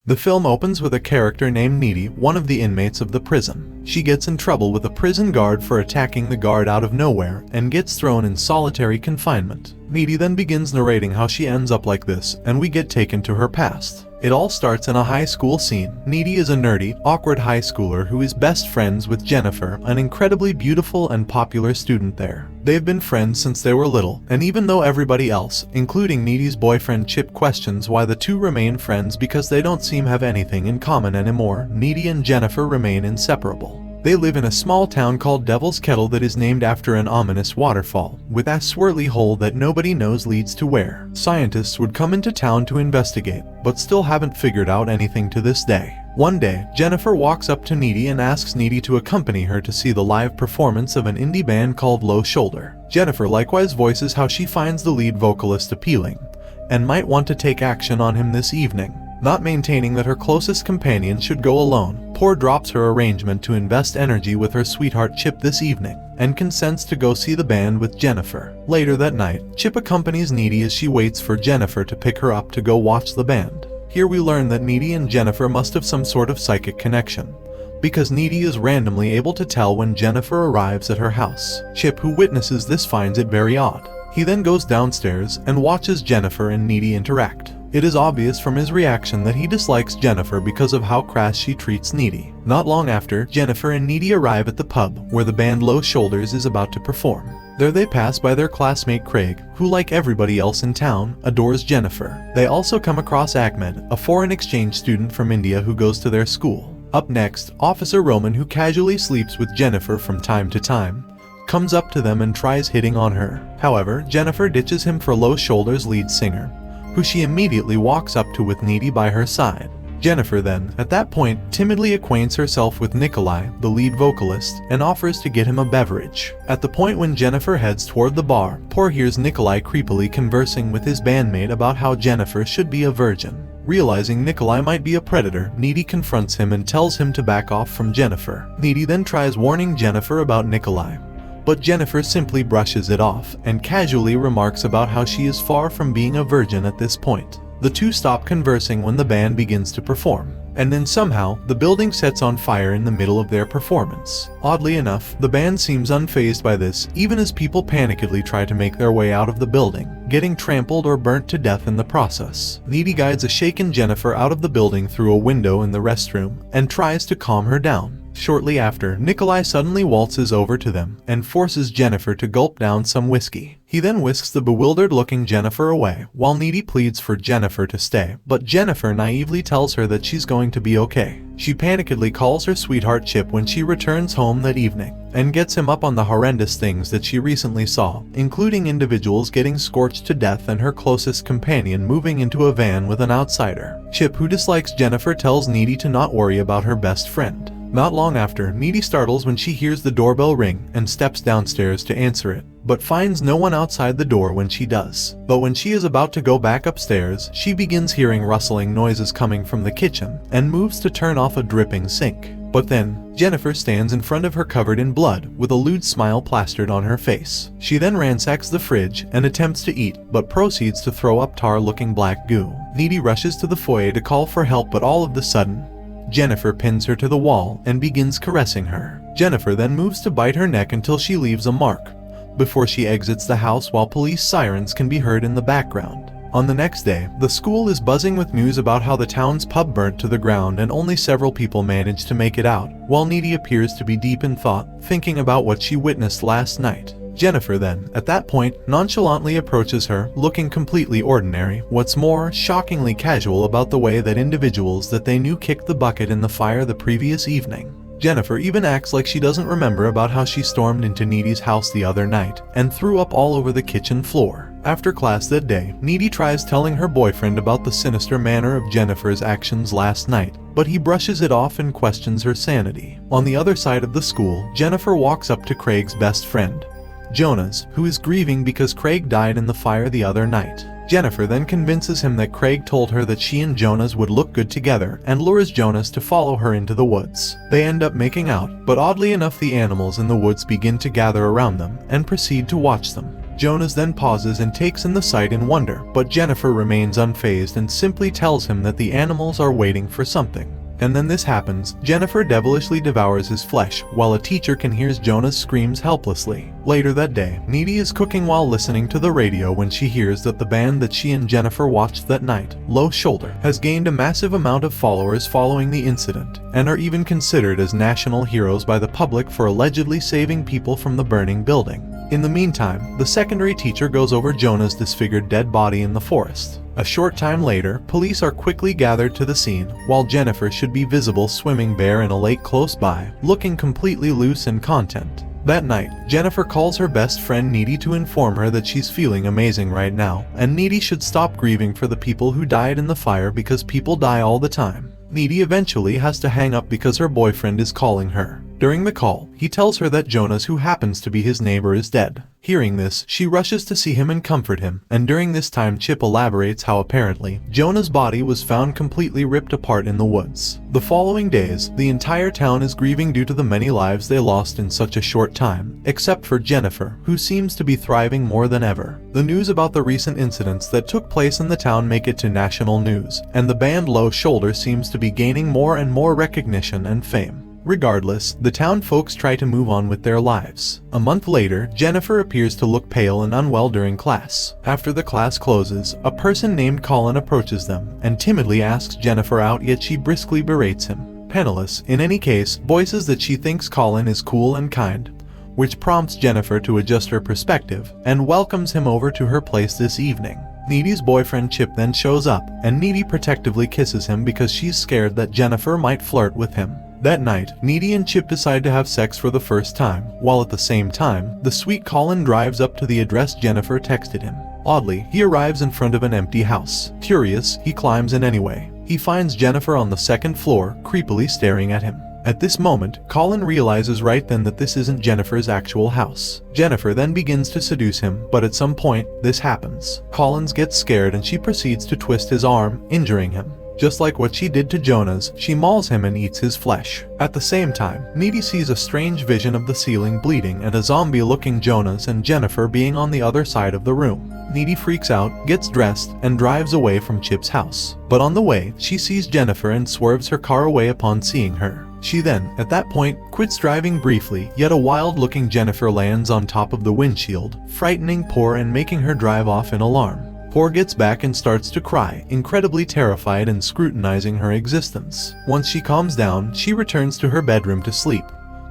The film opens with a character named Needy, one of the inmates of the prison. She gets in trouble with a prison guard for attacking the guard out of nowhere and gets thrown in solitary confinement. Needy then begins narrating how she ends up like this, and we get taken to her past. It all starts in a high school scene. Needy is a nerdy, awkward high schooler who is best friends with Jennifer, an incredibly beautiful and popular student there. They've been friends since they were little, and even though everybody else, including Needy's boyfriend Chip, questions why the two remain friends because they don't seem to have anything in common anymore, Needy and Jennifer remain inseparable. They live in a small town called Devil's Kettle that is named after an ominous waterfall, with a swirly hole that nobody knows leads to where. Scientists would come into town to investigate, but still haven't figured out anything to this day. One day, Jennifer walks up to Needy and asks Needy to accompany her to see the live performance of an indie band called Low Shoulder. Jennifer likewise voices how she finds the lead vocalist appealing, and might want to take action on him this evening. Not maintaining that her closest companion should go alone, Poor drops her arrangement to invest energy with her sweetheart Chip this evening, and consents to go see the band with Jennifer. Later that night, Chip accompanies Needy as she waits for Jennifer to pick her up to go watch the band. Here we learn that Needy and Jennifer must have some sort of psychic connection, because Needy is randomly able to tell when Jennifer arrives at her house. Chip, who witnesses this, finds it very odd. He then goes downstairs and watches Jennifer and Needy interact. It is obvious from his reaction that he dislikes Jennifer because of how crass she treats Needy. Not long after, Jennifer and Needy arrive at the pub, where the band Low Shoulders is about to perform. There they pass by their classmate Craig, who, like everybody else in town, adores Jennifer. They also come across Ahmed, a foreign exchange student from India who goes to their school. Up next, Officer Roman, who casually sleeps with Jennifer from time to time, comes up to them and tries hitting on her. However, Jennifer ditches him for Low Shoulders' lead singer, who she immediately walks up to with Needy by her side. Jennifer then, at that point, timidly acquaints herself with Nikolai, the lead vocalist, and offers to get him a beverage. At the point when Jennifer heads toward the bar, Poor hears Nikolai creepily conversing with his bandmate about how Jennifer should be a virgin. Realizing Nikolai might be a predator, Needy confronts him and tells him to back off from Jennifer. Needy then tries warning Jennifer about Nikolai, but Jennifer simply brushes it off and casually remarks about how she is far from being a virgin at this point. The two stop conversing when the band begins to perform, and then somehow, the building sets on fire in the middle of their performance. Oddly enough, the band seems unfazed by this, even as people panickedly try to make their way out of the building, getting trampled or burnt to death in the process. Needy guides a shaken Jennifer out of the building through a window in the restroom, and tries to calm her down. Shortly after, Nikolai suddenly waltzes over to them and forces Jennifer to gulp down some whiskey. He then whisks the bewildered-looking Jennifer away, while Needy pleads for Jennifer to stay, but Jennifer naively tells her that she's going to be okay. She panickedly calls her sweetheart Chip when she returns home that evening, and gets him up on the horrendous things that she recently saw, including individuals getting scorched to death and her closest companion moving into a van with an outsider. Chip, who dislikes Jennifer, tells Needy to not worry about her best friend. Not long after, Needy startles when she hears the doorbell ring and steps downstairs to answer it, but finds no one outside the door when she does. But when she is about to go back upstairs, she begins hearing rustling noises coming from the kitchen and moves to turn off a dripping sink. But then, Jennifer stands in front of her covered in blood, with a lewd smile plastered on her face. She then ransacks the fridge and attempts to eat, but proceeds to throw up tar-looking black goo. Needy rushes to the foyer to call for help, but all of a sudden, Jennifer pins her to the wall and begins caressing her. Jennifer then moves to bite her neck until she leaves a mark, before she exits the house while police sirens can be heard in the background. On the next day, the school is buzzing with news about how the town's pub burnt to the ground and only several people managed to make it out, while Needy appears to be deep in thought, thinking about what she witnessed last night. Jennifer then, at that point, nonchalantly approaches her, looking completely ordinary, what's more, shockingly casual about the way that individuals that they knew kicked the bucket in the fire the previous evening. Jennifer even acts like she doesn't remember about how she stormed into Needy's house the other night and threw up all over the kitchen floor. After class that day, Needy tries telling her boyfriend about the sinister manner of Jennifer's actions last night, but he brushes it off and questions her sanity. On the other side of the school, Jennifer walks up to Craig's best friend, Jonas, who is grieving because Craig died in the fire the other night. Jennifer then convinces him that Craig told her that she and Jonas would look good together and lures Jonas to follow her into the woods. They end up making out, but oddly enough the animals in the woods begin to gather around them and proceed to watch them. Jonas then pauses and takes in the sight in wonder, but Jennifer remains unfazed and simply tells him that the animals are waiting for something. And then this happens. Jennifer devilishly devours his flesh, while a teacher can hear Jonas screams helplessly. Later that day, Needy is cooking while listening to the radio when she hears that the band that she and Jennifer watched that night, Low Shoulder, has gained a massive amount of followers following the incident, and are even considered as national heroes by the public for allegedly saving people from the burning building. In the meantime, the secondary teacher goes over Jonah's disfigured dead body in the forest. A short time later, police are quickly gathered to the scene, while Jennifer should be visible swimming bare in a lake close by, looking completely loose and content. That night, Jennifer calls her best friend Needy to inform her that she's feeling amazing right now, and Needy should stop grieving for the people who died in the fire because people die all the time. Needy eventually has to hang up because her boyfriend is calling her. During the call, he tells her that Jonas, who happens to be his neighbor, is dead. Hearing this, she rushes to see him and comfort him, and during this time Chip elaborates how apparently Jonah's body was found completely ripped apart in the woods. The following days, the entire town is grieving due to the many lives they lost in such a short time, except for Jennifer, who seems to be thriving more than ever. The news about the recent incidents that took place in the town make it to national news, and the band Low Shoulder seems to be gaining more and more recognition and fame. Regardless, the town folks try to move on with their lives. A month later, Jennifer appears to look pale and unwell during class. After the class closes, a person named Colin approaches them and timidly asks Jennifer out, yet she briskly berates him. Penniless, in any case, voices that she thinks Colin is cool and kind, which prompts Jennifer to adjust her perspective and welcomes him over to her place this evening. Needy's boyfriend Chip then shows up, and Needy protectively kisses him because she's scared that Jennifer might flirt with him. That night, Needy and Chip decide to have sex for the first time, while at the same time, the sweet Colin drives up to the address Jennifer texted him. Oddly, he arrives in front of an empty house. Curious, he climbs in anyway. He finds Jennifer on the second floor, creepily staring at him. At this moment, Colin realizes right then that this isn't Jennifer's actual house. Jennifer then begins to seduce him, but at some point, this happens. Collins gets scared and she proceeds to twist his arm, injuring him. Just like what she did to Jonas, she mauls him and eats his flesh. At the same time, Needy sees a strange vision of the ceiling bleeding and a zombie-looking Jonas and Jennifer being on the other side of the room. Needy freaks out, gets dressed, and drives away from Chip's house. But on the way, she sees Jennifer and swerves her car away upon seeing her. She then, at that point, quits driving briefly, yet a wild-looking Jennifer lands on top of the windshield, frightening Poor and making her drive off in alarm. Poor gets back and starts to cry, incredibly terrified and scrutinizing her existence. Once she calms down, she returns to her bedroom to sleep,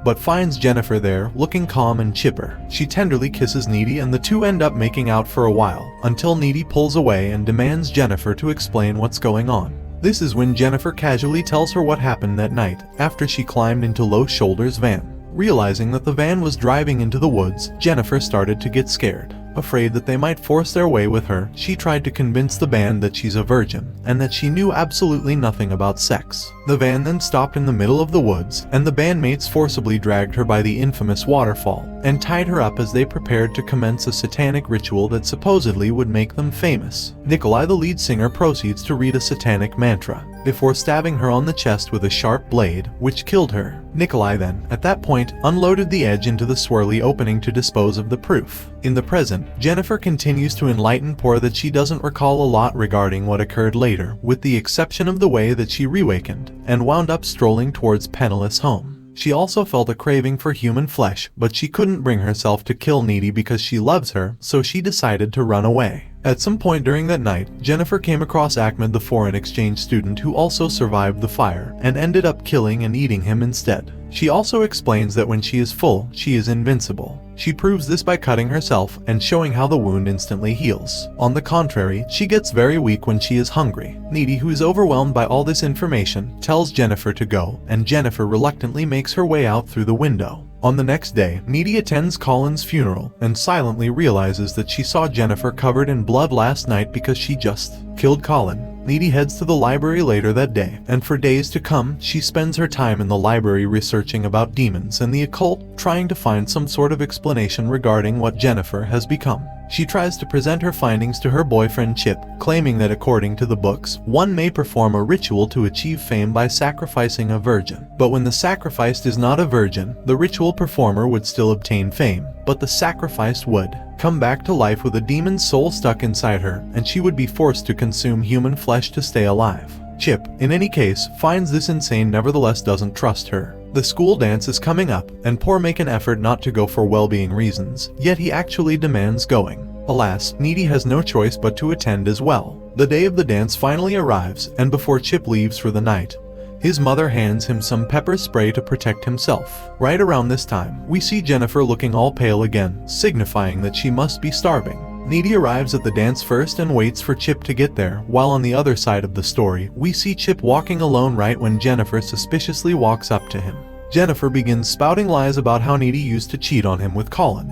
but finds Jennifer there, looking calm and chipper. She tenderly kisses Needy and the two end up making out for a while, until Needy pulls away and demands Jennifer to explain what's going on. This is when Jennifer casually tells her what happened that night, after she climbed into Low Shoulder's van. Realizing that the van was driving into the woods, Jennifer started to get scared. Afraid that they might force their way with her, she tried to convince the band that she's a virgin, and that she knew absolutely nothing about sex. The van then stopped in the middle of the woods, and the bandmates forcibly dragged her by the infamous waterfall, and tied her up as they prepared to commence a satanic ritual that supposedly would make them famous. Nikolai, the lead singer, proceeds to read a satanic mantra, before stabbing her on the chest with a sharp blade, which killed her. Nikolai then, at that point, unloaded the edge into the swirly opening to dispose of the proof. In the present, Jennifer continues to enlighten Poor that she doesn't recall a lot regarding what occurred later, with the exception of the way that she reawakened, and wound up strolling towards Penniless' home. She also felt a craving for human flesh, but she couldn't bring herself to kill Needy because she loves her, so she decided to run away. At some point during that night, Jennifer came across Ahmed, the foreign exchange student who also survived the fire, and ended up killing and eating him instead. She also explains that when she is full, she is invincible. She proves this by cutting herself and showing how the wound instantly heals. On the contrary, she gets very weak when she is hungry. Needy, who is overwhelmed by all this information, tells Jennifer to go, and Jennifer reluctantly makes her way out through the window. On the next day, Needy attends Colin's funeral and silently realizes that she saw Jennifer covered in blood last night because she just killed Colin. Needy heads to the library later that day, and for days to come, she spends her time in the library researching about demons and the occult, trying to find some sort of explanation regarding what Jennifer has become. She tries to present her findings to her boyfriend Chip, claiming that according to the books, one may perform a ritual to achieve fame by sacrificing a virgin. But when the sacrificed is not a virgin, the ritual performer would still obtain fame, but the sacrificed would come back to life with a demon's soul stuck inside her, and she would be forced to consume human flesh to stay alive. Chip, in any case, finds this insane nevertheless doesn't trust her. The school dance is coming up, and Poor make an effort not to go for well-being reasons, yet he actually demands going. Alas, Needy has no choice but to attend as well. The day of the dance finally arrives, and before Chip leaves for the night, his mother hands him some pepper spray to protect himself. Right around this time, we see Jennifer looking all pale again, signifying that she must be starving. Needy arrives at the dance first and waits for Chip to get there, while on the other side of the story, we see Chip walking alone right when Jennifer suspiciously walks up to him. Jennifer begins spouting lies about how Needy used to cheat on him with Colin,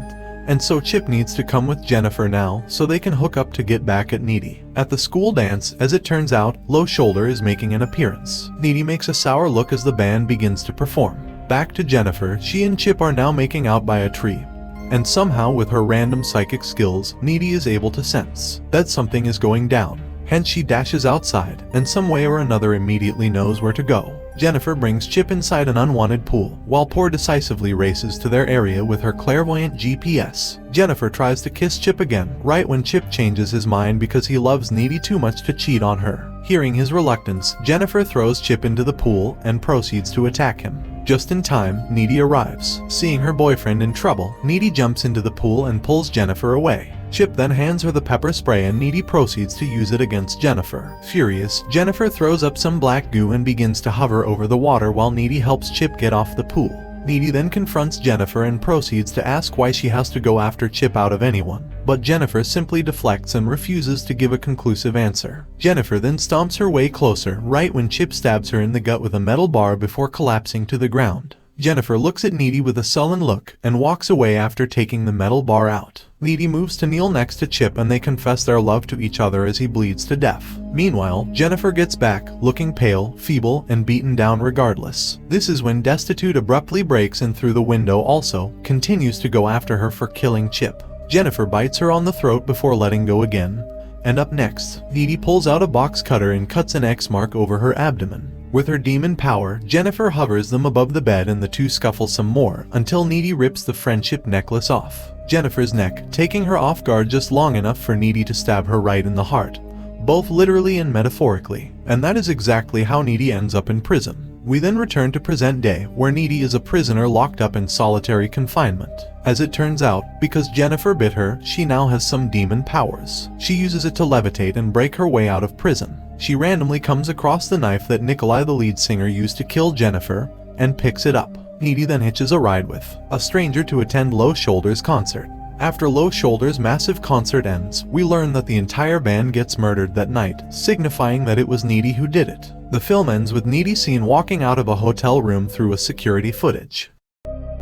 and so Chip needs to come with Jennifer now so they can hook up to get back at Needy. At the school dance, as it turns out, Low Shoulder is making an appearance. Needy makes a sour look as the band begins to perform. Back to Jennifer, she and Chip are now making out by a tree. And somehow with her random psychic skills, Needy is able to sense that something is going down. Hence she dashes outside, and some way or another immediately knows where to go. Jennifer brings Chip inside an unwanted pool, while Poor decisively races to their area with her clairvoyant GPS. Jennifer tries to kiss Chip again, right when Chip changes his mind because he loves Needy too much to cheat on her. Hearing his reluctance, Jennifer throws Chip into the pool and proceeds to attack him. Just in time, Needy arrives. Seeing her boyfriend in trouble, Needy jumps into the pool and pulls Jennifer away. Chip then hands her the pepper spray and Needy proceeds to use it against Jennifer. Furious, Jennifer throws up some black goo and begins to hover over the water while Needy helps Chip get off the pool. Needy then confronts Jennifer and proceeds to ask why she has to go after Chip out of anyone, but Jennifer simply deflects and refuses to give a conclusive answer. Jennifer then stomps her way closer, right when Chip stabs her in the gut with a metal bar before collapsing to the ground. Jennifer looks at Needy with a sullen look and walks away after taking the metal bar out. Needy moves to kneel next to Chip and they confess their love to each other as he bleeds to death. Meanwhile, Jennifer gets back, looking pale, feeble, and beaten down regardless. This is when Destitute abruptly breaks in through the window also, continues to go after her for killing Chip. Jennifer bites her on the throat before letting go again. And up next, Needy pulls out a box cutter and cuts an X mark over her abdomen. With her demon power, Jennifer hovers them above the bed and the two scuffle some more until Needy rips the friendship necklace off Jennifer's neck, taking her off guard just long enough for Needy to stab her right in the heart, both literally and metaphorically. And that is exactly how Needy ends up in prison. We then return to present day, where Needy is a prisoner locked up in solitary confinement. As it turns out, because Jennifer bit her, she now has some demon powers. She uses it to levitate and break her way out of prison. She randomly comes across the knife that Nikolai the lead singer used to kill Jennifer, and picks it up. Needy then hitches a ride with a stranger to attend Low Shoulder's concert. After Low Shoulder's massive concert ends, we learn that the entire band gets murdered that night, signifying that it was Needy who did it. The film ends with Needy seen walking out of a hotel room through a security footage.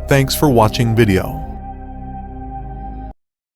Thanks for watching video.